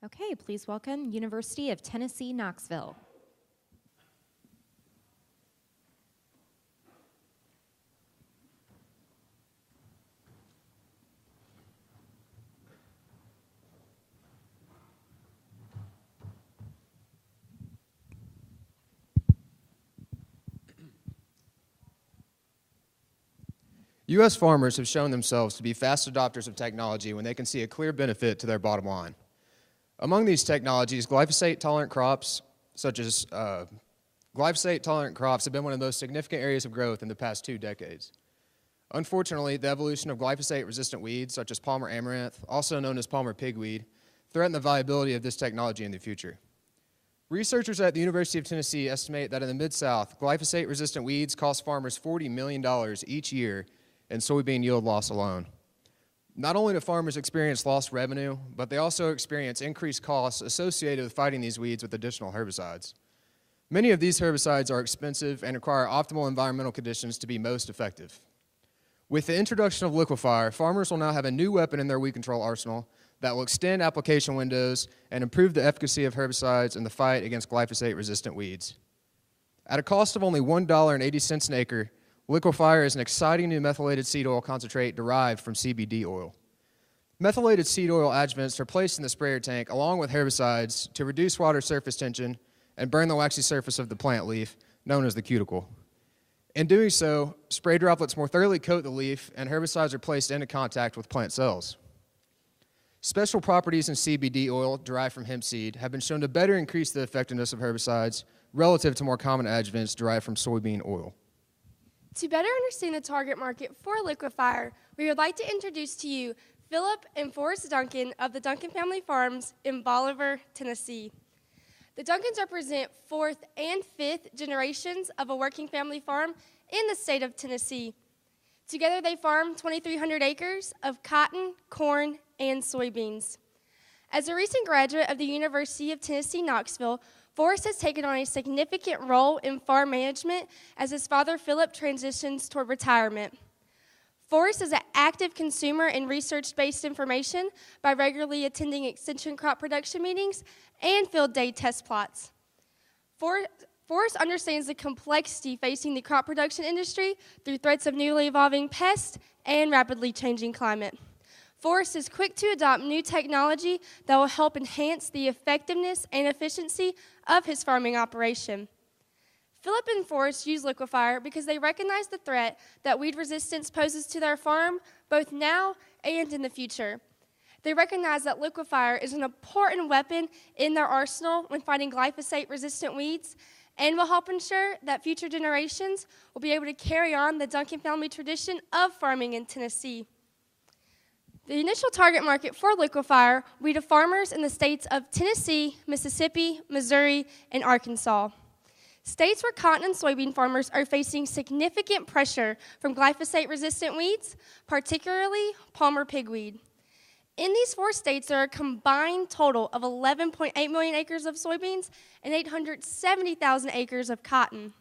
Okay, please welcome University of Tennessee, Knoxville. U.S. farmers have shown themselves to be fast adopters of technology when they can see a clear benefit to their bottom line. Among these technologies, glyphosate-tolerant crops, such as glyphosate-tolerant crops, have been one of the most significant areas of growth in the past 2 decades. Unfortunately, the evolution of glyphosate-resistant weeds, such as Palmer amaranth, also known as Palmer pigweed, threaten the viability of this technology in the future. Researchers at the University of Tennessee estimate that in the Mid-South, glyphosate-resistant weeds cost farmers $40 million each year in soybean yield loss alone. Not only do farmers experience lost revenue, but they also experience increased costs associated with fighting these weeds with additional herbicides. Many of these herbicides are expensive and require optimal environmental conditions to be most effective. With the introduction of liquefier, farmers will now have a new weapon in their weed control arsenal that will extend application windows and improve the efficacy of herbicides in the fight against glyphosate-resistant weeds. At a cost of only $1.80 an acre, liquefier is an exciting new methylated seed oil concentrate derived from CBD oil. Methylated seed oil adjuvants are placed in the sprayer tank along with herbicides to reduce water surface tension and burn the waxy surface of the plant leaf, known as the cuticle. In doing so, spray droplets more thoroughly coat the leaf and herbicides are placed into contact with plant cells. Special properties in CBD oil derived from hemp seed have been shown to better increase the effectiveness of herbicides relative to more common adjuvants derived from soybean oil. To better understand the target market for liquefier, we would like to introduce to you Philip and Forrest Duncan of the Duncan Family Farms in Bolivar, Tennessee. The Duncans represent 4th and 5th generations of a working family farm in the state of Tennessee. Together they farm 2,300 acres of cotton, corn, and soybeans. As a recent graduate of the University of Tennessee, Knoxville, Forrest has taken on a significant role in farm management as his father, Philip, transitions toward retirement. Forrest is an active consumer in research-based information by regularly attending extension crop production meetings and field day test plots. Forrest understands the complexity facing the crop production industry through threats of newly evolving pests and rapidly changing climate. Forrest is quick to adopt new technology that will help enhance the effectiveness and efficiency of his farming operation. Philip and Forrest use liquefier because they recognize the threat that weed resistance poses to their farm, both now and in the future. They recognize that liquefier is an important weapon in their arsenal when fighting glyphosate-resistant weeds and will help ensure that future generations will be able to carry on the Duncan family tradition of farming in Tennessee. The initial target market for liquefier will be to farmers in the states of Tennessee, Mississippi, Missouri, and Arkansas. States where cotton and soybean farmers are facing significant pressure from glyphosate-resistant weeds, particularly Palmer pigweed. In these 4 states, there are a combined total of 11.8 million acres of soybeans and 870,000 acres of cotton.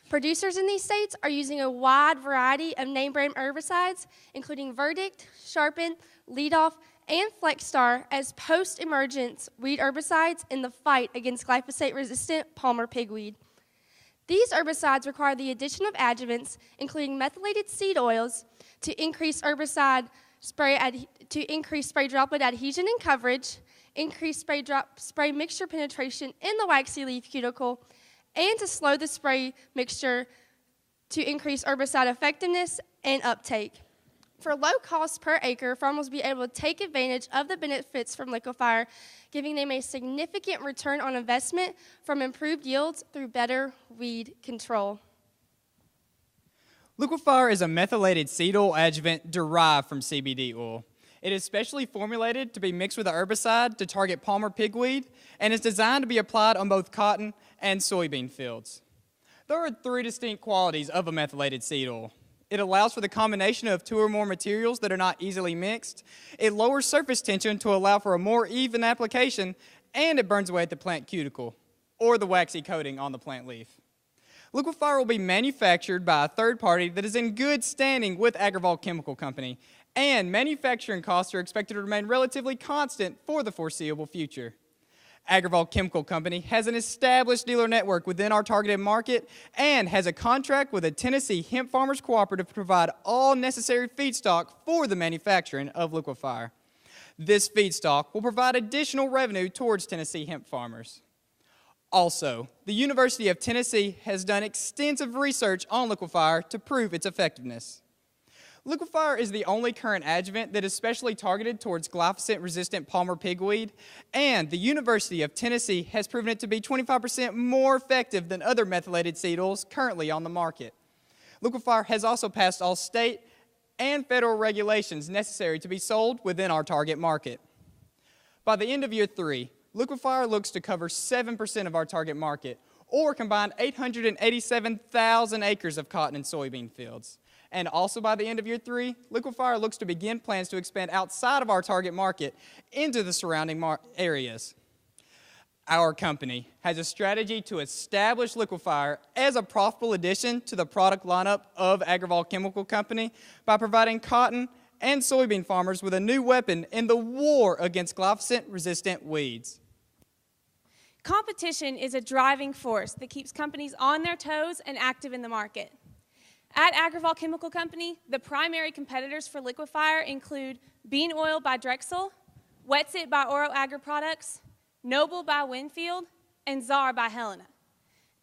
Producers in these states are using a wide variety of name-brand herbicides, including Verdict, Sharpen, Leadoff, and Flexstar as post-emergence weed herbicides in the fight against glyphosate-resistant Palmer pigweed. These herbicides require the addition of adjuvants, including methylated seed oils, to increase spray droplet adhesion and coverage, increase spray mixture penetration in the waxy leaf cuticle, and to slow the spray mixture to increase herbicide effectiveness and uptake. For low cost per acre, farmers will be able to take advantage of the benefits from liquefier, giving them a significant return on investment from improved yields through better weed control. Liquefier is a methylated seed oil adjuvant derived from CBD oil. It is specially formulated to be mixed with a herbicide to target Palmer pigweed and is designed to be applied on both cotton and soybean fields. There are 3 distinct qualities of a methylated seed oil. It allows for the combination of 2 or more materials that are not easily mixed. It lowers surface tension to allow for a more even application, and it burns away at the plant cuticle, or the waxy coating on the plant leaf. Liquefier will be manufactured by a third party that is in good standing with Agravol Chemical Company and manufacturing costs are expected to remain relatively constant for the foreseeable future. Agravol Chemical Company has an established dealer network within our targeted market and has a contract with the Tennessee Hemp Farmers Cooperative to provide all necessary feedstock for the manufacturing of liquefier. This feedstock will provide additional revenue towards Tennessee hemp farmers. Also, the University of Tennessee has done extensive research on liquefier to prove its effectiveness. Liquefier is the only current adjuvant that is specially targeted towards glyphosate-resistant palmer pigweed, and the University of Tennessee has proven it to be 25% more effective than other methylated seed oils currently on the market. Liquefier has also passed all state and federal regulations necessary to be sold within our target market. By the end of year 3, liquefier looks to cover 7% of our target market, or combined 887,000 acres of cotton and soybean fields. And also by the end of year 3, liquefier looks to begin plans to expand outside of our target market into the surrounding areas. Our company has a strategy to establish liquefier as a profitable addition to the product lineup of Agravol Chemical Company by providing cotton and soybean farmers with a new weapon in the war against glyphosate-resistant weeds. Competition is a driving force that keeps companies on their toes and active in the market. At Agravol Chemical Company, the primary competitors for liquefier include Bean Oil by Drexel, Wetsit by Oro Agri Products, Noble by Winfield, and Czar by Helena.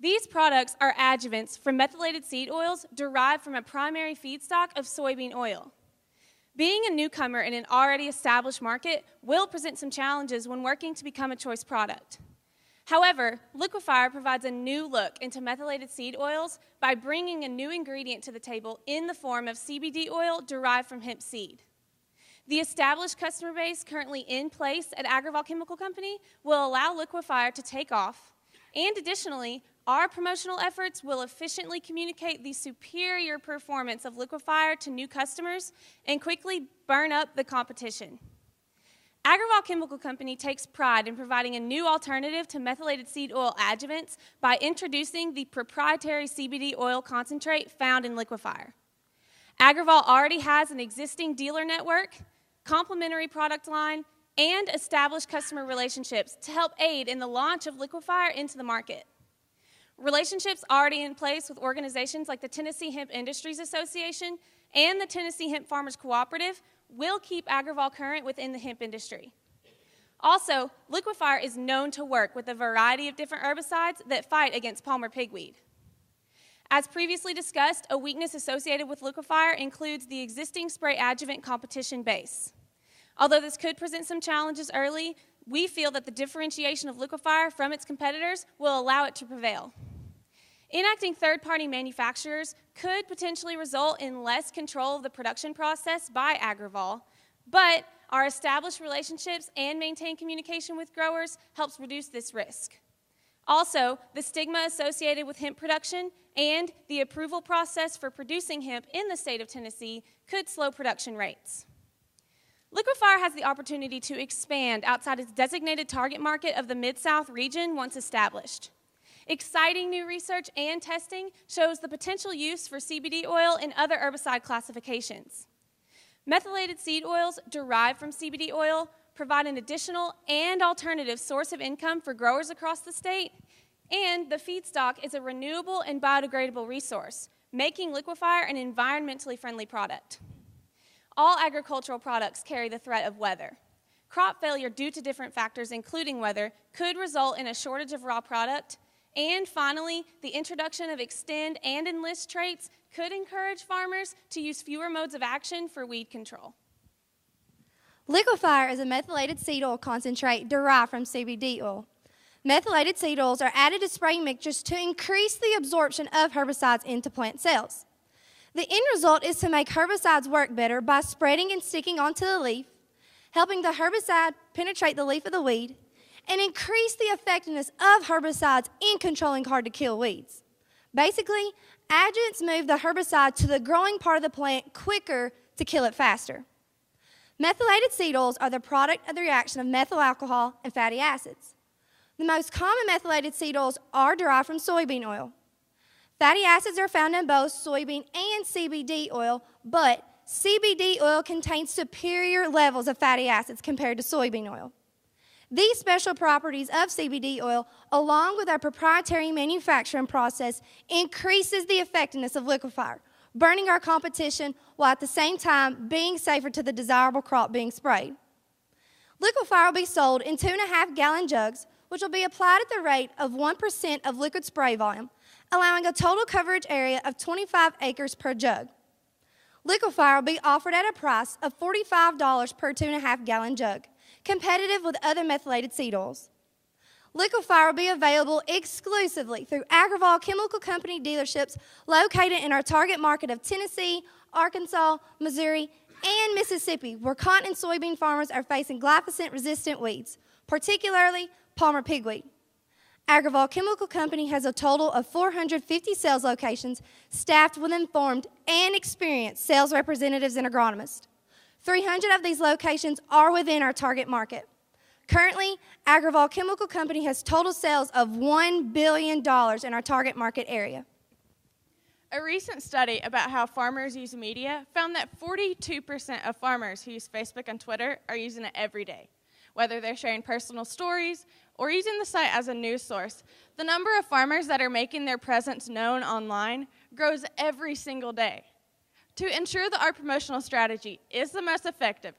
These products are adjuvants for methylated seed oils derived from a primary feedstock of soybean oil. Being a newcomer in an already established market will present some challenges when working to become a choice product. However, liquefier provides a new look into methylated seed oils by bringing a new ingredient to the table in the form of CBD oil derived from hemp seed. The established customer base currently in place at Agravol Chemical Company will allow liquefier to take off, and additionally, our promotional efforts will efficiently communicate the superior performance of liquefier to new customers and quickly burn up the competition. Agravol Chemical Company takes pride in providing a new alternative to methylated seed oil adjuvants by introducing the proprietary CBD oil concentrate found in liquefier. Agravol already has an existing dealer network, complementary product line, and established customer relationships to help aid in the launch of liquefier into the market. Relationships already in place with organizations like the Tennessee Hemp Industries Association and the Tennessee Hemp Farmers Cooperative will keep Agravol current within the hemp industry. Also, liquefier is known to work with a variety of different herbicides that fight against palmer pigweed. As previously discussed, a weakness associated with liquefier includes the existing spray adjuvant competition base. Although this could present some challenges early, we feel that the differentiation of liquefier from its competitors will allow it to prevail. Enacting third-party manufacturers could potentially result in less control of the production process by Agravol, but our established relationships and maintained communication with growers helps reduce this risk. Also, the stigma associated with hemp production and the approval process for producing hemp in the state of Tennessee could slow production rates. Liquefier has the opportunity to expand outside its designated target market of the Mid-South region once established. Exciting new research and testing shows the potential use for CBD oil in other herbicide classifications. Methylated seed oils derived from CBD oil provide an additional and alternative source of income for growers across the state, and the feedstock is a renewable and biodegradable resource, making liquefier an environmentally friendly product. All agricultural products carry the threat of weather. Crop failure due to different factors, including weather, could result in a shortage of raw product. And finally, the introduction of extend and enlist traits could encourage farmers to use fewer modes of action for weed control. Liquefier is a methylated seed oil concentrate derived from CBD oil. Methylated seed oils are added to spraying mixtures to increase the absorption of herbicides into plant cells. The end result is to make herbicides work better by spreading and sticking onto the leaf, helping the herbicide penetrate the leaf of the weed, and increase the effectiveness of herbicides in controlling hard-to-kill weeds. Basically, adjuvants move the herbicide to the growing part of the plant quicker to kill it faster. Methylated seed oils are the product of the reaction of methyl alcohol and fatty acids. The most common methylated seed oils are derived from soybean oil. Fatty acids are found in both soybean and CBD oil, but CBD oil contains superior levels of fatty acids compared to soybean oil. These special properties of CBD oil, along with our proprietary manufacturing process, increases the effectiveness of liquefier, burning our competition while at the same time being safer to the desirable crop being sprayed. Liquefier will be sold in 2.5-gallon jugs, which will be applied at the rate of 1% of liquid spray volume, allowing a total coverage area of 25 acres per jug. Liquefier will be offered at a price of $45 per 2.5-gallon jug, competitive with other methylated seed oils. Liquefier will be available exclusively through Agravol Chemical Company dealerships located in our target market of Tennessee, Arkansas, Missouri, and Mississippi, where cotton and soybean farmers are facing glyphosate-resistant weeds, particularly Palmer pigweed. Agravol Chemical Company has a total of 450 sales locations staffed with informed and experienced sales representatives and agronomists. 300 of these locations are within our target market. Currently, Agravol Chemical Company has total sales of $1 billion in our target market area. A recent study about how farmers use media found that 42% of farmers who use Facebook and Twitter are using it every day. Whether they're sharing personal stories or using the site as a news source, the number of farmers that are making their presence known online grows every single day. To ensure that our promotional strategy is the most effective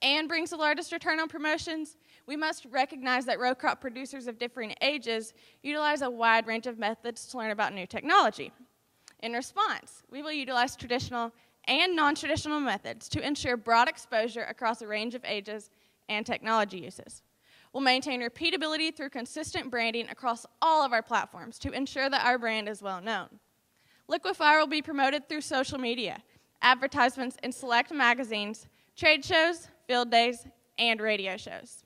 and brings the largest return on promotions, we must recognize that row crop producers of differing ages utilize a wide range of methods to learn about new technology. In response, we will utilize traditional and non-traditional methods to ensure broad exposure across a range of ages and technology uses. We'll maintain repeatability through consistent branding across all of our platforms to ensure that our brand is well known. Liquefier will be promoted through social media, advertisements in select magazines, trade shows, field days, and radio shows.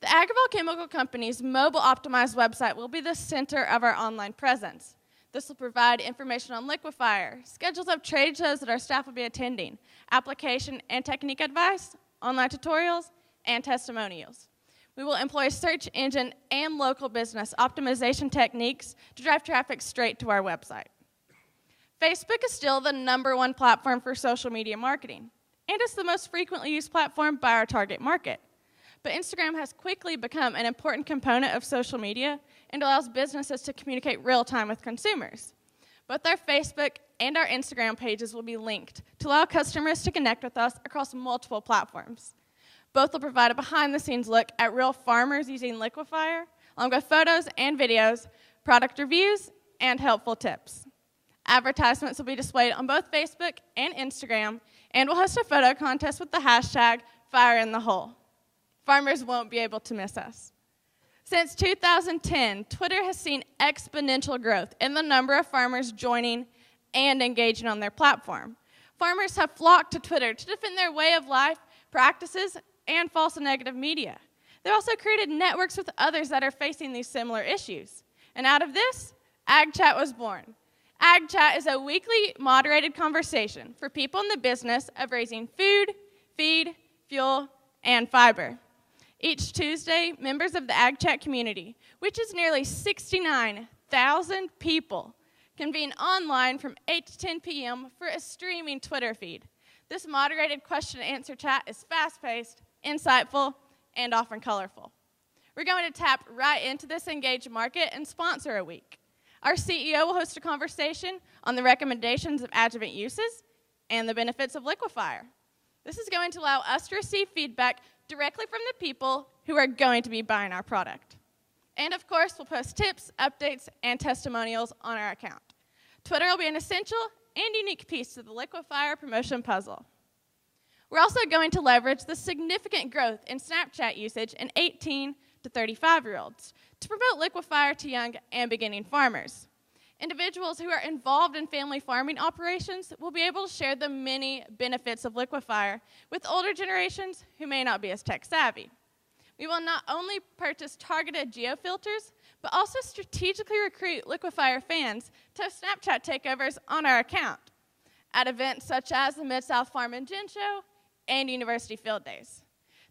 The Agravol Chemical Company's mobile-optimized website will be the center of our online presence. This will provide information on liquefier, schedules of trade shows that our staff will be attending, application and technique advice, online tutorials, and testimonials. We will employ search engine and local business optimization techniques to drive traffic straight to our website. Facebook is still the #1 platform for social media marketing, and it's the most frequently used platform by our target market. But Instagram has quickly become an important component of social media and allows businesses to communicate real-time with consumers. Both our Facebook and our Instagram pages will be linked to allow customers to connect with us across multiple platforms. Both will provide a behind-the-scenes look at real farmers using liquefier, along with photos and videos, product reviews, and helpful tips. Advertisements will be displayed on both Facebook and Instagram, and we'll host a photo contest with the hashtag #FireInTheHole. Farmers won't be able to miss us. Since 2010, Twitter has seen exponential growth in the number of farmers joining and engaging on their platform. Farmers have flocked to Twitter to defend their way of life, practices, and false and negative media. They've also created networks with others that are facing these similar issues. And out of this, Ag Chat was born. Ag Chat is a weekly moderated conversation for people in the business of raising food, feed, fuel, and fiber. Each Tuesday, members of the Ag Chat community, which is nearly 69,000 people, convene online from 8 to 10 p.m. for a streaming Twitter feed. This moderated question-and-answer chat is fast-paced, insightful, and often colorful. We're going to tap right into this engaged market and sponsor a week. Our CEO will host a conversation on the recommendations of adjuvant uses and the benefits of liquefier. This is going to allow us to receive feedback directly from the people who are going to be buying our product. And of course, we'll post tips, updates, and testimonials on our account. Twitter will be an essential and unique piece to the liquefier promotion puzzle. We're also going to leverage the significant growth in Snapchat usage in 18 to 35-year-olds to promote liquefier to young and beginning farmers. Individuals who are involved in family farming operations will be able to share the many benefits of liquefier with older generations who may not be as tech savvy. We will not only purchase targeted geofilters, but also strategically recruit liquefier fans to have Snapchat takeovers on our account at events such as the Mid-South Farm and Gin Show and University Field Days.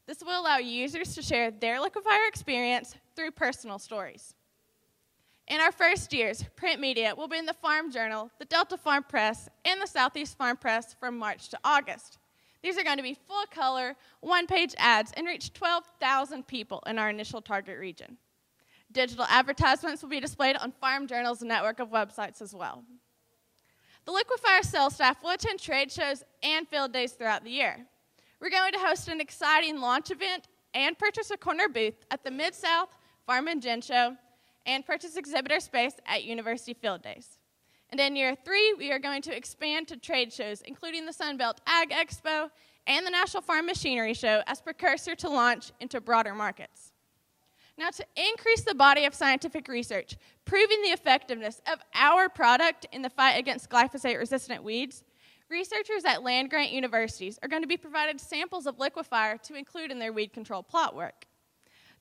This will allow users to share their liquefier experience through personal stories. In our first years, print media will be in the Farm Journal, the Delta Farm Press, and the Southeast Farm Press from March to August. These are going to be full-color, one-page ads and reach 12,000 people in our initial target region. Digital advertisements will be displayed on Farm Journal's network of websites as well. The Liquefier sales staff will attend trade shows and field days throughout the year. We're going to host an exciting launch event and purchase a corner booth at the Mid-South Farm and Gen Show and purchase exhibitor space at University Field Days. And in year 3, we are going to expand to trade shows, including the Sunbelt Ag Expo and the National Farm Machinery Show as precursor to launch into broader markets. Now, to increase the body of scientific research proving the effectiveness of our product in the fight against glyphosate-resistant weeds, researchers at land-grant universities are going to be provided samples of Liquefier to include in their weed control plot work.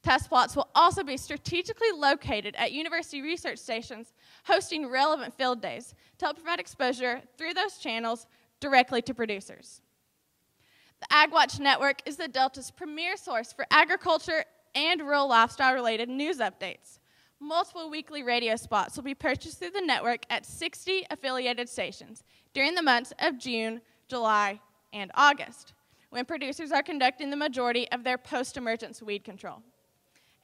Test plots will also be strategically located at university research stations, hosting relevant field days to help provide exposure through those channels directly to producers. The AgWatch Network is the Delta's premier source for agriculture and rural lifestyle-related news updates. Multiple weekly radio spots will be purchased through the network at 60 affiliated stations during the months of June, July, and August, when producers are conducting the majority of their post-emergence weed control.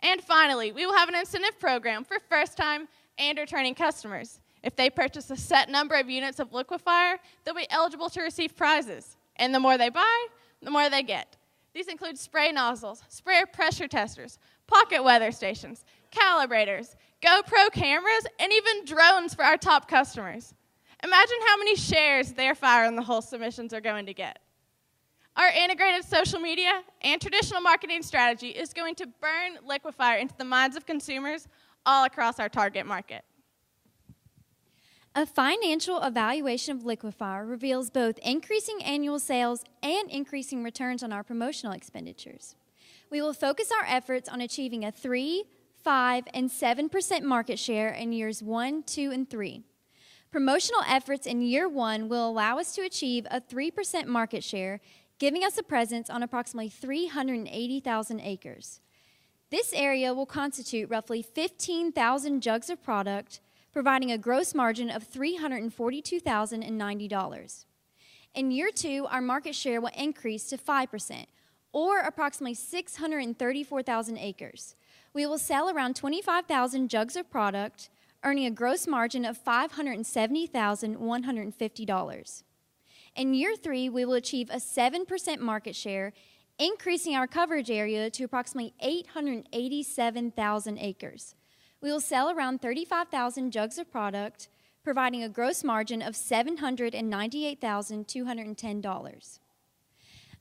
And finally, we will have an incentive program for first-time and returning customers. If they purchase a set number of units of Liquefier, they'll be eligible to receive prizes. And the more they buy, the more they get. These include spray nozzles, sprayer pressure testers, pocket weather stations, calibrators, GoPro cameras, and even drones for our top customers. Imagine how many shares their fire in the whole submissions are going to get. Our integrated social media and traditional marketing strategy is going to burn Liquefier into the minds of consumers all across our target market. A financial evaluation of Liquefier reveals both increasing annual sales and increasing returns on our promotional expenditures. We will focus our efforts on achieving a 3, 5, and 7% market share in years 1, 2, and 3. Promotional efforts in year 1 will allow us to achieve a 3% market share, giving us a presence on approximately 380,000 acres. This area will constitute roughly 15,000 jugs of product, providing a gross margin of $342,090. In year 2, our market share will increase to 5%, or approximately 634,000 acres. We will sell around 25,000 jugs of product, earning a gross margin of $570,150. In year 3, we will achieve a 7% market share, increasing our coverage area to approximately 887,000 acres. We will sell around 35,000 jugs of product, providing a gross margin of $798,210.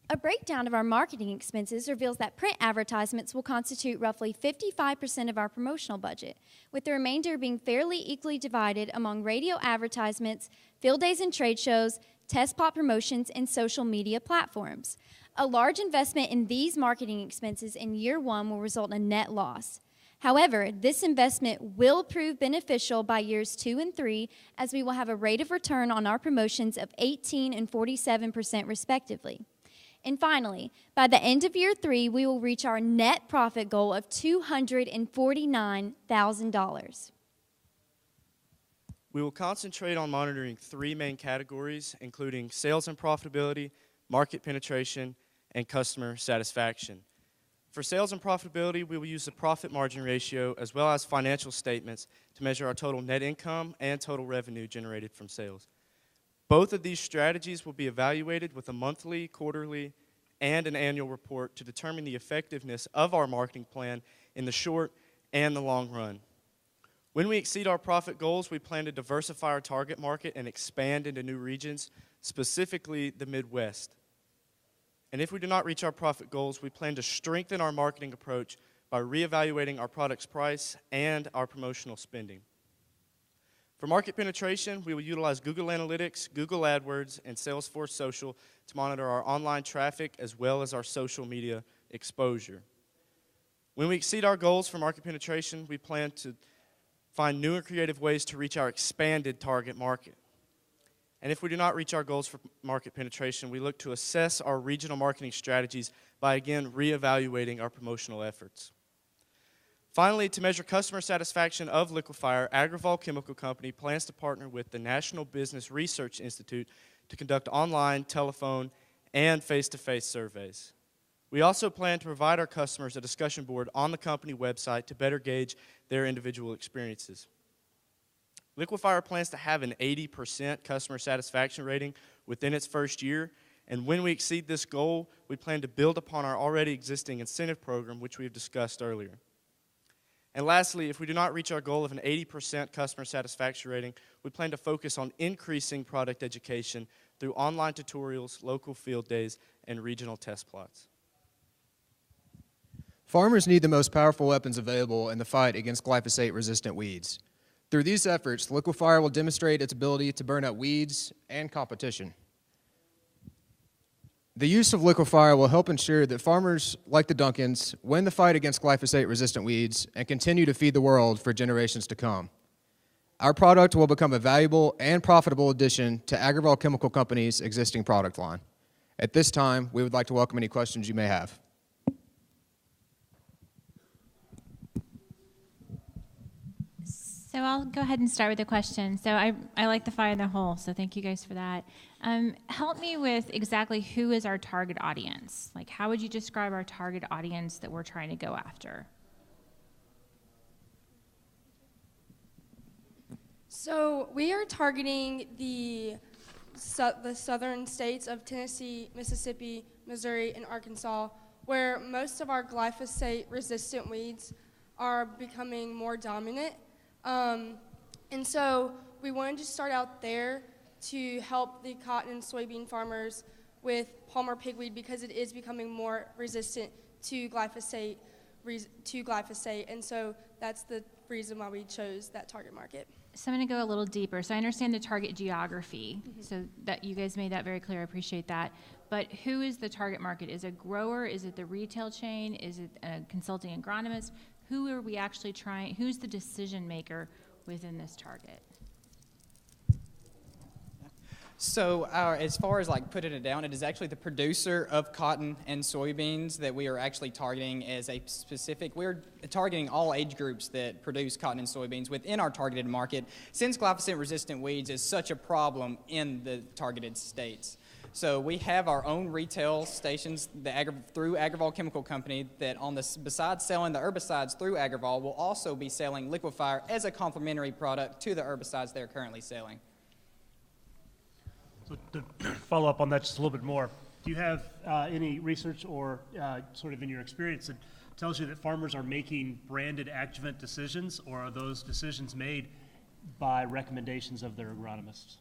A breakdown of our marketing expenses reveals that print advertisements will constitute roughly 55% of our promotional budget, with the remainder being fairly equally divided among radio advertisements, field days and trade shows, test pot promotions, and social media platforms. A large investment in these marketing expenses in year 1 will result in a net loss. However, this investment will prove beneficial by years 2 and 3, as we will have a rate of return on our promotions of 18% and 47% respectively. And finally, by the end of year 3, we will reach our net profit goal of $249,000. We will concentrate on monitoring 3 main categories, including sales and profitability, market penetration, and customer satisfaction. For sales and profitability, we will use the profit margin ratio as well as financial statements to measure our total net income and total revenue generated from sales. Both of these strategies will be evaluated with a monthly, quarterly, and an annual report to determine the effectiveness of our marketing plan in the short and the long run. When we exceed our profit goals, we plan to diversify our target market and expand into new regions, specifically the Midwest. And if we do not reach our profit goals, we plan to strengthen our marketing approach by reevaluating our product's price and our promotional spending. For market penetration, we will utilize Google Analytics, Google AdWords, and Salesforce Social to monitor our online traffic as well as our social media exposure. When we exceed our goals for market penetration, we plan to find new and creative ways to reach our expanded target market. And if we do not reach our goals for market penetration, we look to assess our regional marketing strategies by, again, reevaluating our promotional efforts. Finally, to measure customer satisfaction of Liquefier, Agravol Chemical Company plans to partner with the National Business Research Institute to conduct online, telephone, and face-to-face surveys. We also plan to provide our customers a discussion board on the company website to better gauge their individual experiences. Liquefier plans to have an 80% customer satisfaction rating within its first year, and when we exceed this goal, we plan to build upon our already existing incentive program, which we have discussed earlier. And lastly, if we do not reach our goal of an 80% customer satisfaction rating, we plan to focus on increasing product education through online tutorials, local field days, and regional test plots. Farmers need the most powerful weapons available in the fight against glyphosate-resistant weeds. Through these efforts, Liquefier will demonstrate its ability to burn out weeds and competition. The use of Liquefier will help ensure that farmers like the Duncans win the fight against glyphosate-resistant weeds and continue to feed the world for generations to come. Our product will become a valuable and profitable addition to Agravol Chemical Company's existing product line. At this time, we would like to welcome any questions you may have. So I'll go ahead and start with a question. So I like the fire in the hole, so thank you guys for that. Help me with exactly who is our target audience. Like, how would you describe our target audience that we're trying to go after? So we are targeting the southern states of Tennessee, Mississippi, Missouri, and Arkansas, where most of our glyphosate-resistant weeds are becoming more dominant. And so we wanted to start out there to help the cotton and soybean farmers with Palmer pigweed because it is becoming more resistant to glyphosate. And so that's the reason why we chose that target market. So I'm going to go a little deeper. So I understand the target geography, so that you guys made that very clear. I appreciate that. But who is the target market? Is it a grower? Is it the retail chain? Is it a consulting agronomist? Who are we actually trying? Who's the decision maker within this target? So as far as like putting it down, it is actually the producer of cotton and soybeans that we are actually targeting as a specific. We're targeting all age groups that produce cotton and soybeans within our targeted market, since glyphosate-resistant weeds is such a problem in the targeted states. So we have our own retail stations through Agravol Chemical Company that besides selling the herbicides through Agravol, will also be selling Liquefier as a complementary product to the herbicides they're currently selling. So to follow up on that just a little bit more, do you have any research or sort of in your experience that tells you that farmers are making branded adjuvant decisions, or are those decisions made by recommendations of their agronomists?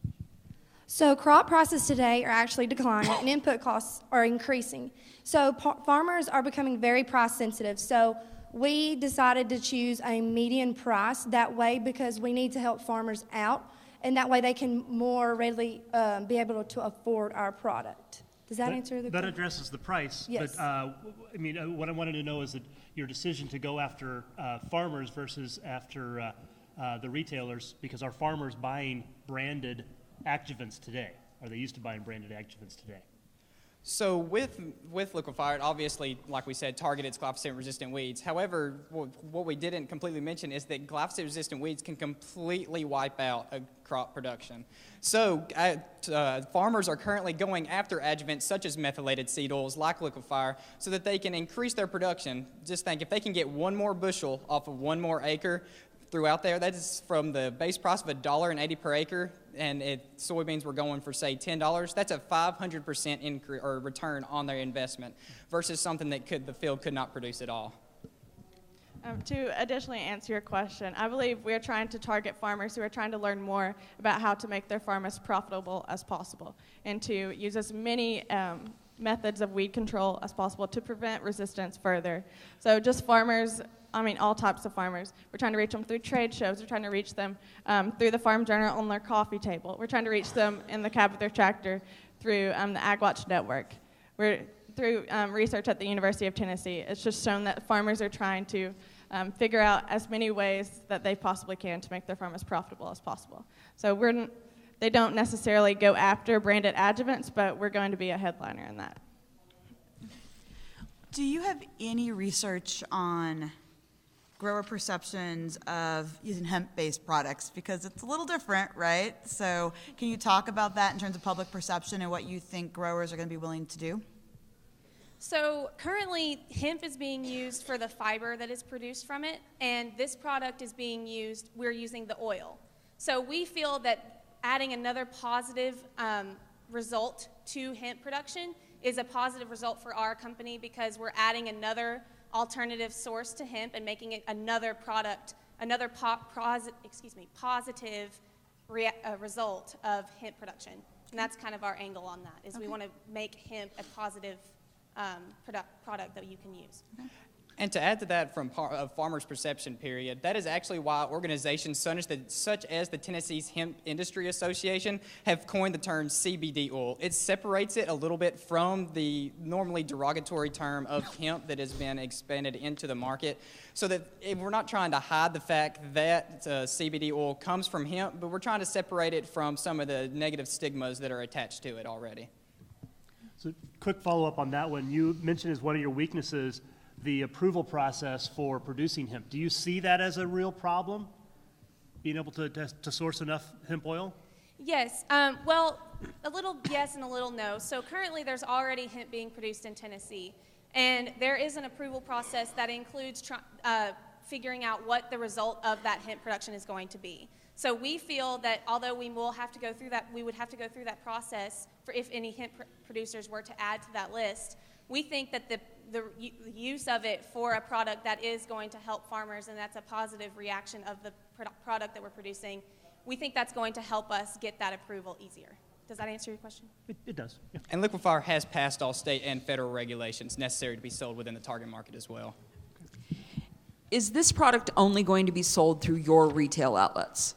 So crop prices today are actually declining and input costs are increasing. So farmers are becoming very price sensitive. So we decided to choose a median price that way because we need to help farmers out, and that way they can more readily be able to afford our product. Does that answer the question? That addresses the price. Yes. But what I wanted to know is that your decision to go after farmers versus after the retailers, because are farmers buying branded adjuvants today? Are they used to buying branded adjuvants today? So with Liquefier, it obviously, like we said, targeted glyphosate-resistant weeds. However, what we didn't completely mention is that glyphosate-resistant weeds can completely wipe out a crop production. So farmers are currently going after adjuvants such as methylated seed oils like Liquefier so that they can increase their production. Just think, if they can get one more bushel off of one more acre throughout there, that is from the base price of $1.80 per acre, and if soybeans were going for, say, $10, that's a 500% increase or return on their investment versus something that the field could not produce at all. To additionally answer your question, I believe we are trying to target farmers who are trying to learn more about how to make their farm as profitable as possible and to use as many methods of weed control as possible to prevent resistance further. So just farmers, all types of farmers. We're trying to reach them through trade shows. We're trying to reach them through the Farm Journal on their coffee table. We're trying to reach them in the cab of their tractor through the AgWatch Network. We're through research at the University of Tennessee. It's just shown that farmers are trying to figure out as many ways that they possibly can to make their farm as profitable as possible. So they don't necessarily go after branded adjuvants, but we're going to be a headliner in that. Do you have any research on grower perceptions of using hemp-based products? Because it's a little different, right? So can you talk about that in terms of public perception and what you think growers are going to be willing to do? So currently, hemp is being used for the fiber that is produced from it, and this product is being used, we're using the oil. So we feel that adding another positive result to hemp production is a positive result for our company because we're adding another alternative source to hemp and making it another product, another positive result of hemp production. And that's kind of our angle on that, is we want to make hemp a positive product that you can use. Okay. And to add to that from a farmer's perception period, that is actually why organizations such as the Tennessee's Hemp Industry Association have coined the term CBD oil. It separates it a little bit from the normally derogatory term of hemp that has been expanded into the market, so that we're not trying to hide the fact that CBD oil comes from hemp, but we're trying to separate it from some of the negative stigmas that are attached to it already. So quick follow-up on that one. You mentioned as one of your weaknesses the approval process for producing hemp. Do you see that as a real problem, being able to source enough hemp oil? Yes. Well, a little yes and a little no. So currently there's already hemp being produced in Tennessee, and there is an approval process that includes figuring out what the result of that hemp production is going to be. So we feel that although we will have to go through that, we would have to go through that process for if any hemp producers were to add to that list. We think that the use of it for a product that is going to help farmers, and that's a positive reaction of the product that we're producing, we think that's going to help us get that approval easier. Does that answer your question? It does. Yeah. And Liquifier has passed all state and federal regulations necessary to be sold within the target market as well. Is this product only going to be sold through your retail outlets?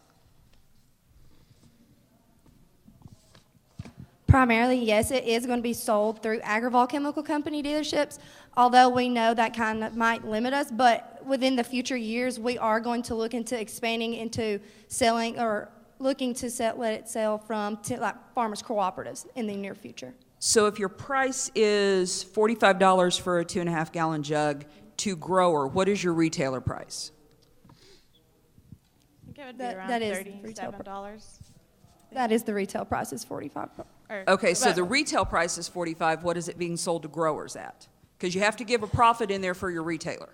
Primarily, yes, it is going to be sold through Agravol Chemical Company dealerships, although we know that kind of might limit us. But within the future years, we are going to look into expanding into selling or looking to let it sell from like farmers cooperatives in the near future. So if your price is $45 for a 2.5 gallon jug to grower, what is your retailer price? I think it would be around that is retail $37. That is the retail price is $45. Okay, so the retail price is $45. What is it being sold to growers at? Because you have to give a profit in there for your retailer.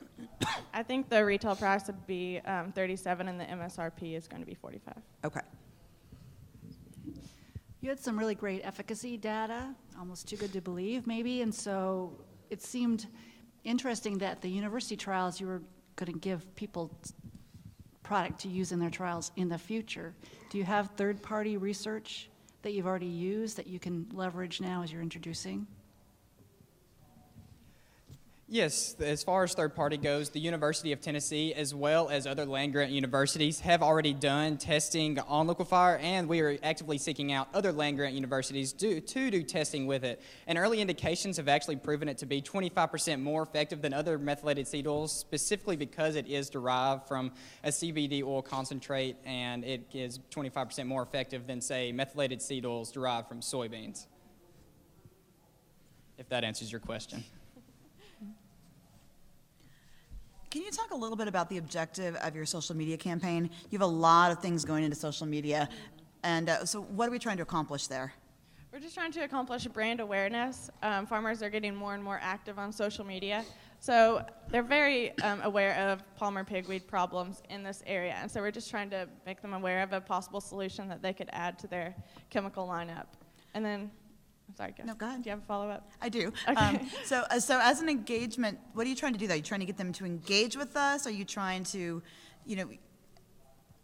I think the retail price would be $37 and the MSRP is going to be $45. Okay. You had some really great efficacy data, almost too good to believe maybe, and so it seemed interesting that the university trials, you were going to give people product to use in their trials in the future. Do you have third-party research that you've already used that you can leverage now as you're introducing? Yes, as far as third party goes, the University of Tennessee, as well as other land-grant universities, have already done testing on Liquifier, and we are actively seeking out other land-grant universities to do testing with it. And early indications have actually proven it to be 25% more effective than other methylated seed oils, specifically because it is derived from a CBD oil concentrate, and it is 25% more effective than, say, methylated seed oils derived from soybeans. If that answers your question. Can you talk a little bit about the objective of your social media campaign? You have a lot of things going into social media, and so what are we trying to accomplish there? We're just trying to accomplish brand awareness. Farmers are getting more and more active on social media, so they're very aware of palmer pigweed problems in this area, and so we're just trying to make them aware of a possible solution that they could add to their chemical lineup. And then sorry, go. No, go ahead. Do you have a follow-up? I do. Okay. So as an engagement, what are you trying to do there? Are you trying to get them to engage with us? Are you trying to,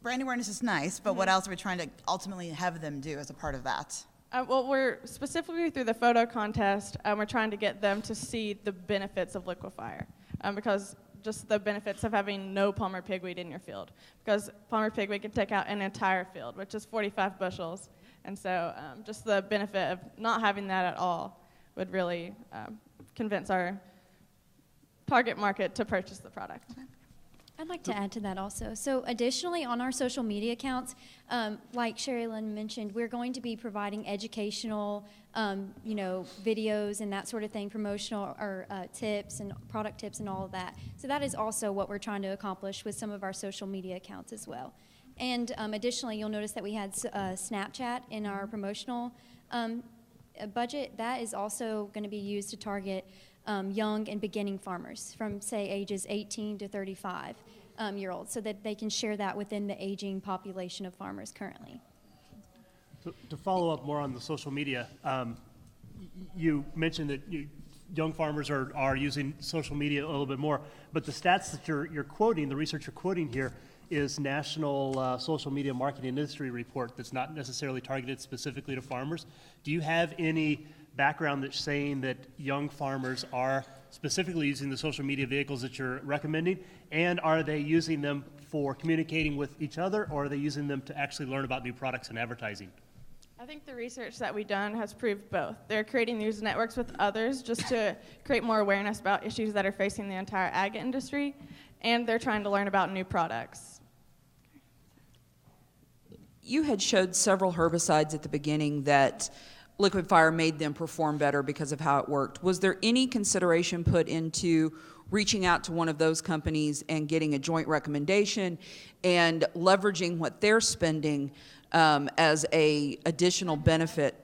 brand awareness is nice, but what else are we trying to ultimately have them do as a part of that? Well, we're specifically through the photo contest, we're trying to get them to see the benefits of Liquifier, because just the benefits of having no palmer pigweed in your field, because palmer pigweed can take out an entire field, which is 45 bushels. And so just the benefit of not having that at all would really convince our target market to purchase the product. I'd like to add to that also. So additionally, on our social media accounts, like Sherry Lynn mentioned, we're going to be providing educational, videos and that sort of thing, promotional or tips and product tips and all of that. So that is also what we're trying to accomplish with some of our social media accounts as well. And additionally, you'll notice that we had Snapchat in our promotional budget. That is also going to be used to target young and beginning farmers from, say, ages 18 to 35-year-olds, so that they can share that within the aging population of farmers currently. So to follow up more on the social media, you mentioned that young farmers are using social media a little bit more, but the stats that you're quoting, the research you're quoting here, is National Social Media Marketing Industry Report that's not necessarily targeted specifically to farmers. Do you have any background that's saying that young farmers are specifically using the social media vehicles that you're recommending, and are they using them for communicating with each other, or are they using them to actually learn about new products and advertising? I think the research that we've done has proved both. They're creating news networks with others just to create more awareness about issues that are facing the entire ag industry, and they're trying to learn about new products. You had showed several herbicides at the beginning that liquid fire made them perform better because of how it worked. Was there any consideration put into reaching out to one of those companies and getting a joint recommendation and leveraging what they're spending as a additional benefit?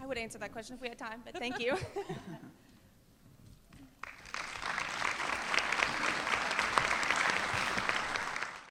I would answer that question if we had time, but thank you.